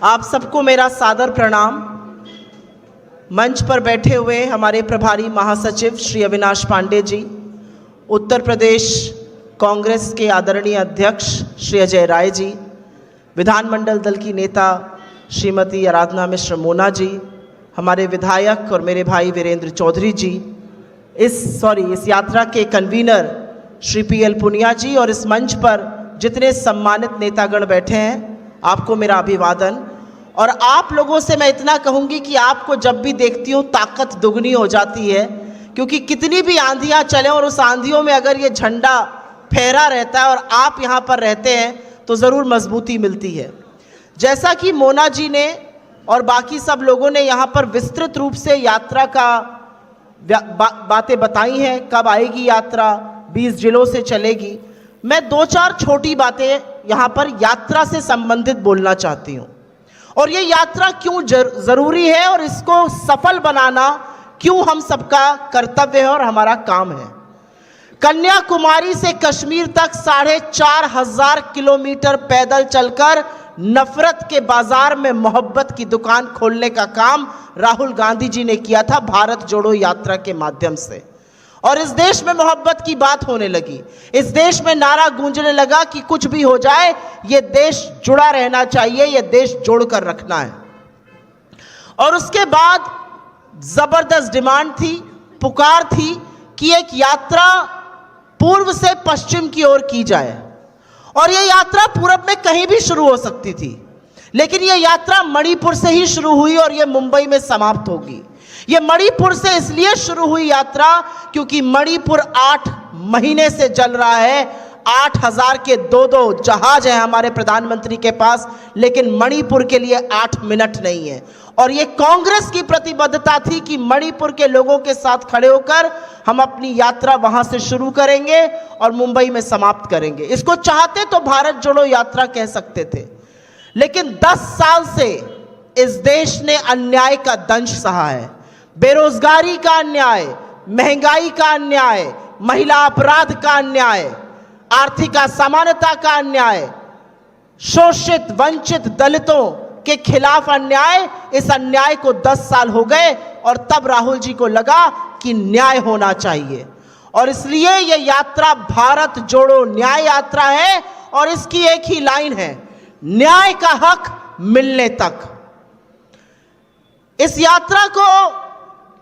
आप सबको मेरा सादर प्रणाम। मंच पर बैठे हुए हमारे प्रभारी महासचिव श्री अविनाश पांडे जी, उत्तर प्रदेश कांग्रेस के आदरणीय अध्यक्ष श्री अजय राय जी, विधानमंडल दल की नेता श्रीमती आराधना मिश्र मोना जी, हमारे विधायक और मेरे भाई वीरेंद्र चौधरी जी, इस यात्रा के कन्वीनर श्री पीएल पुनिया जी और इस मंच पर जितने सम्मानित नेतागण बैठे हैं, आपको मेरा अभिवादन। और आप लोगों से मैं इतना कहूँगी कि आपको जब भी देखती हूँ ताकत दुगनी हो जाती है, क्योंकि कितनी भी आंधियाँ चलें और उस आंधियों में अगर ये झंडा फहरा रहता है और आप यहाँ पर रहते हैं तो ज़रूर मजबूती मिलती है। जैसा कि मोना जी ने और बाकी सब लोगों ने यहाँ पर विस्तृत रूप से यात्रा का बातें बताई हैं, कब आएगी यात्रा, 20 जिलों से चलेगी। मैं 2-4 छोटी बातें यहाँ पर यात्रा से संबंधित बोलना चाहती हूँ और ये यात्रा क्यों ज़रूरी है और इसको सफल बनाना क्यों हम सबका कर्तव्य है और हमारा काम है। कन्याकुमारी से कश्मीर तक 4,500 किलोमीटर पैदल चलकर नफरत के बाजार में मोहब्बत की दुकान खोलने का काम राहुल गांधी जी ने किया था भारत जोड़ो यात्रा के माध्यम से। और इस देश में मोहब्बत की बात होने लगी, इस देश में नारा गूंजने लगा कि कुछ भी हो जाए ये देश जुड़ा रहना चाहिए, ये देश जोड़कर रखना है। और उसके बाद जबरदस्त डिमांड थी, पुकार थी कि एक यात्रा पूर्व से पश्चिम की ओर की जाए और ये यात्रा पूरब में कहीं भी शुरू हो सकती थी, लेकिन ये यात्रा मणिपुर से ही शुरू हुई और ये मुंबई में समाप्त होगी। ये मणिपुर से इसलिए शुरू हुई यात्रा क्योंकि मणिपुर 8 महीने से जल रहा है। 8,000 के 2 जहाज हैं हमारे प्रधानमंत्री के पास, लेकिन मणिपुर के लिए 8 मिनट नहीं है। और ये कांग्रेस की प्रतिबद्धता थी कि मणिपुर के लोगों के साथ खड़े होकर हम अपनी यात्रा वहां से शुरू करेंगे और मुंबई में समाप्त करेंगे। इसको चाहते तो भारत जोड़ो यात्रा कह सकते थे, लेकिन 10 साल से इस देश ने अन्याय का दंश सहा है। बेरोजगारी का अन्याय, महंगाई का अन्याय, महिला अपराध का अन्याय, आर्थिक असमानता का अन्याय, शोषित वंचित दलितों के खिलाफ अन्याय। इस अन्याय को 10 साल हो गए और तब राहुल जी को लगा कि न्याय होना चाहिए और इसलिए यह यात्रा भारत जोड़ो न्याय यात्रा है और इसकी एक ही लाइन है, न्याय का हक मिलने तक। इस यात्रा को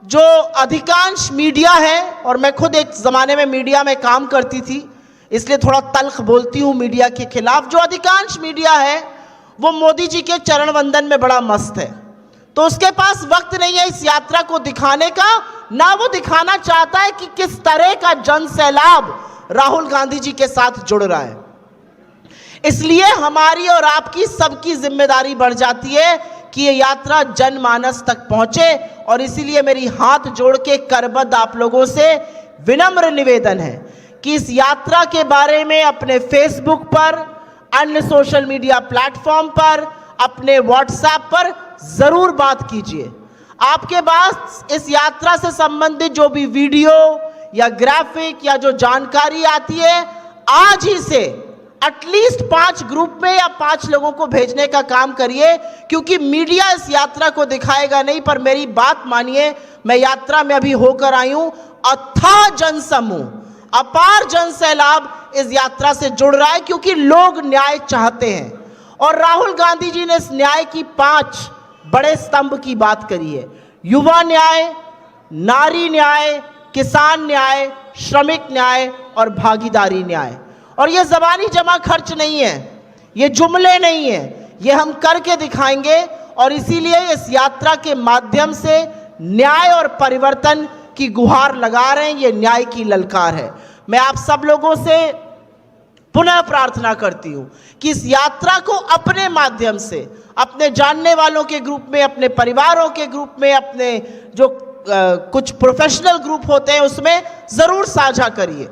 जो अधिकांश मीडिया है, और मैं खुद एक ज़माने में मीडिया में काम करती थी इसलिए थोड़ा तल्ख बोलती हूँ मीडिया के खिलाफ, जो अधिकांश मीडिया है वो मोदी जी के चरण वंदन में बड़ा मस्त है, तो उसके पास वक्त नहीं है इस यात्रा को दिखाने का, ना वो दिखाना चाहता है कि किस तरह का जन सैलाब राहुल गांधी जी के साथ जुड़ रहा है। इसलिए हमारी और आपकी सबकी जिम्मेदारी बढ़ जाती है कि ये यात्रा जनमानस तक पहुंचे और इसीलिए मेरी हाथ जोड़ के करबद्ध आप लोगों से विनम्र निवेदन है कि इस यात्रा के बारे में अपने फेसबुक पर, अन्य सोशल मीडिया प्लेटफॉर्म पर, अपने व्हाट्सएप पर जरूर बात कीजिए। आपके पास इस यात्रा से संबंधित जो भी वीडियो या ग्राफिक या जो जानकारी आती है, आज ही से एटलीस्ट 5 ग्रुप में या 5 लोगों को भेजने का काम करिए, क्योंकि मीडिया इस यात्रा को दिखाएगा नहीं। पर मेरी बात मानिए, मैं यात्रा में अभी होकर आई हूं, अथाह जनसमूह, अपार जन सैलाब इस यात्रा से जुड़ रहा है क्योंकि लोग न्याय चाहते हैं और राहुल गांधी जी ने इस न्याय की 5 बड़े स्तंभ की बात करी है, युवा न्याय, नारी न्याय, किसान न्याय, श्रमिक न्याय और भागीदारी न्याय। और ये ज़बानी जमा खर्च नहीं है, ये जुमले नहीं है, ये हम करके दिखाएंगे और इसीलिए इस यात्रा के माध्यम से न्याय और परिवर्तन की गुहार लगा रहे हैं। ये न्याय की ललकार है। मैं आप सब लोगों से पुनः प्रार्थना करती हूँ कि इस यात्रा को अपने माध्यम से, अपने जानने वालों के ग्रुप में, अपने परिवारों के ग्रुप में, अपने जो कुछ प्रोफेशनल ग्रुप होते हैं उसमें ज़रूर साझा करिए।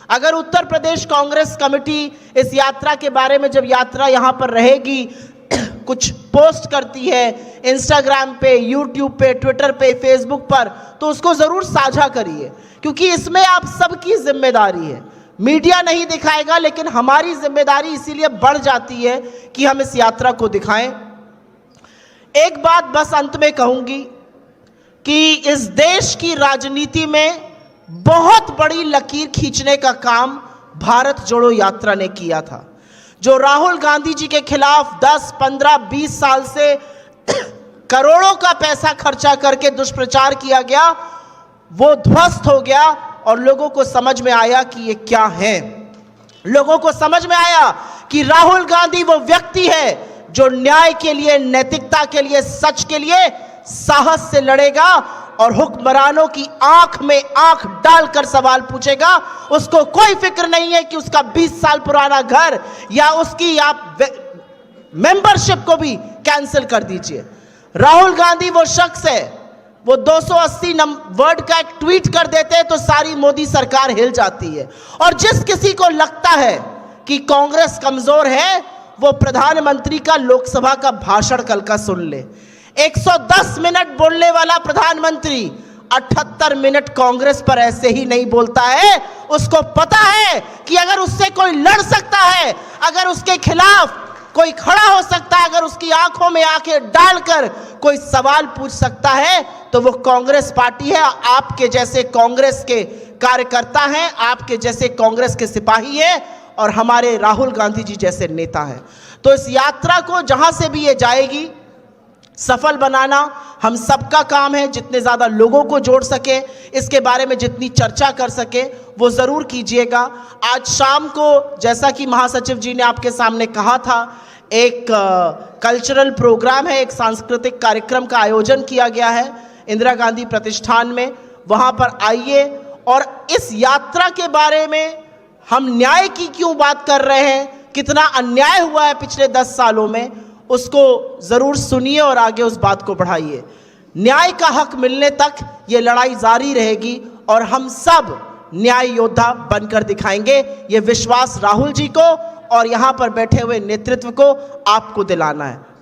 अगर उत्तर प्रदेश कांग्रेस कमेटी इस यात्रा के बारे में, जब यात्रा यहाँ पर रहेगी, कुछ पोस्ट करती है इंस्टाग्राम पे, यूट्यूब पे, ट्विटर पे, फेसबुक पर, तो उसको ज़रूर साझा करिए, क्योंकि इसमें आप सबकी जिम्मेदारी है। मीडिया नहीं दिखाएगा, लेकिन हमारी जिम्मेदारी इसीलिए बढ़ जाती है कि हम इस यात्रा को दिखाएं। एक बात बस अंत में कहूंगी कि इस देश की राजनीति में बहुत बड़ी लकीर खींचने का काम भारत जोड़ो यात्रा ने किया था। जो राहुल गांधी जी के खिलाफ 10, 15, 20 साल से करोड़ों का पैसा खर्चा करके दुष्प्रचार किया गया, वो ध्वस्त हो गया और लोगों को समझ में आया कि ये क्या है। लोगों को समझ में आया कि राहुल गांधी वो व्यक्ति है जो न्याय के लिए, नैतिकता के लिए, सच के लिए साहस से लड़ेगा और हुक्मरानों की आंख में आंख डालकर सवाल पूछेगा। उसको कोई फिक्र नहीं है कि उसका 20 साल पुराना घर या उसकी आप मेंबरशिप को भी कैंसिल कर दीजिए। राहुल गांधी वो शख्स है, वो 280 वर्ड का एक ट्वीट कर देते हैं तो सारी मोदी सरकार हिल जाती है। और जिस किसी को लगता है कि कांग्रेस कमजोर है, वो प्रधानमंत्री का लोकसभा का भाषण कल का सुन ले। 110 मिनट बोलने वाला प्रधानमंत्री 78 मिनट कांग्रेस पर ऐसे ही नहीं बोलता है। उसको पता है कि अगर उससे कोई लड़ सकता है, अगर उसके खिलाफ कोई खड़ा हो सकता है, अगर उसकी आंखों में आंखें डालकर कोई सवाल पूछ सकता है, तो वो कांग्रेस पार्टी है। आपके जैसे कांग्रेस के कार्यकर्ता हैं, आपके जैसे कांग्रेस के सिपाही हैं और हमारे राहुल गांधी जी जैसे नेता हैं। तो इस यात्रा को जहां से भी ये जाएगी सफल बनाना हम सबका काम है। जितने ज़्यादा लोगों को जोड़ सके, इसके बारे में जितनी चर्चा कर सके वो ज़रूर कीजिएगा। आज शाम को, जैसा कि महासचिव जी ने आपके सामने कहा था, एक कल्चरल प्रोग्राम है, एक सांस्कृतिक कार्यक्रम का आयोजन किया गया है इंदिरा गांधी प्रतिष्ठान में। वहाँ पर आइए और इस यात्रा के बारे में हम न्याय की क्यों बात कर रहे हैं, कितना अन्याय हुआ है पिछले 10 सालों में, उसको ज़रूर सुनिए और आगे उस बात को बढ़ाइए। न्याय का हक मिलने तक ये लड़ाई जारी रहेगी और हम सब न्याय योद्धा बनकर दिखाएंगे। ये विश्वास राहुल जी को और यहाँ पर बैठे हुए नेतृत्व को आपको दिलाना है।